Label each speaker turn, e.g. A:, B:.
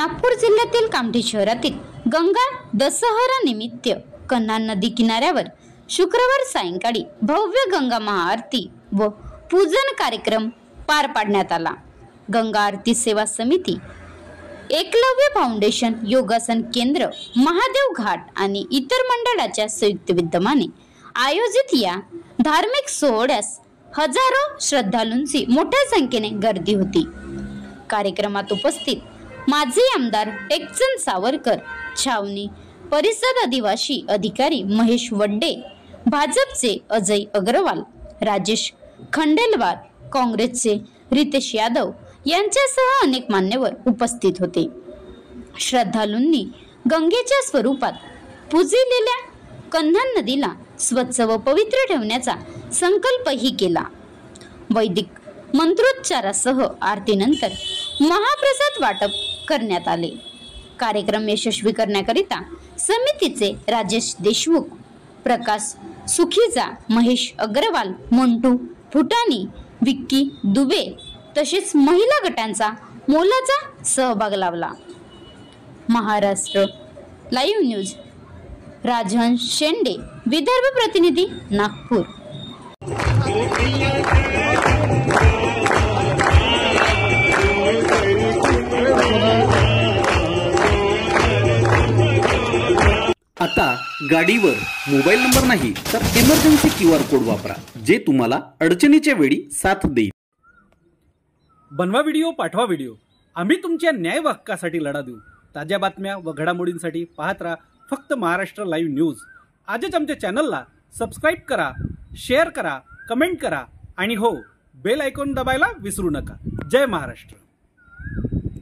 A: नागपूर जिल्ह्यातील कामठी शहरातील गंगा दसहरा निमित्त कन्हा नदी किनाऱ्यावर शुक्रवार सायंकाळी भव्य गंगा महाआरती व पूजन कार्यक्रम पार पाडण्यात आला। गंगा आरती सेवा समिती, एकलव्य फाउंडेशन, योगासन केंद्र, महादेव घाट आणि इतर मंडळाच्या संयुक्त विद्यमाने आयोजित या धार्मिक सोहळ्यास हजारो श्रद्धाळूंची मोठ्या संख्येने गर्दी होती। कार्यक्रमात उपस्थित माजी आमदार टेकचंद सावरकर, छावणी परिषद आदिवासी अधिकारी महेश वड्डे, भाजपचे अजय अग्रवाल, राजेश खंडेलवाल, काँग्रेसचे रितेश यादव यांच्यासह अनेक मान्यवर उपस्थित होते। श्रद्धाळूंनी गंगेच्या स्वरूपात पूजलेल्या कन्हा नदीला स्वच्छ व पवित्र ठेवण्याचा संकल्पही केला। वैदिक मंत्रोच्चारासह आरतीनंतर महाप्रसाद वाटप करण्यात आले। कार्यक्रम यशस्वी करण्याकरिता समितीचे राजेश देशमुख, प्रकाश सुखीजा, महेश अग्रवाल, मंटू फुटाणी, विक्की दुबे तसेच महिला गटांचा मोलाचा सहभाग लाभला। महाराष्ट्र लाईव्ह न्यूज, राजहंस शेंडे, विदर्भ प्रतिनिधी, नागपूर।
B: आता गाडीवर मोबाईल नंबर नाही तर इमर्जन्सी QR कोड वापरा, जे तुम्हाला अडचणीच्या वेळी साथ देईल।
C: बनवा व्हिडिओ, पाठवा व्हिडिओ, आम्ही तुमच्या न्याय हक्कासाठी लढा देऊ। ताज्या बातम्या व घडामोडींसाठी पाहत राहा फक्त महाराष्ट्र लाईव्ह न्यूज। आजच आमच्या चॅनलला सबस्क्राईब करा, शेअर करा, कमेंट करा आणि हो, बेल आयकॉन दबायला विसरू नका। जय महाराष्ट्र।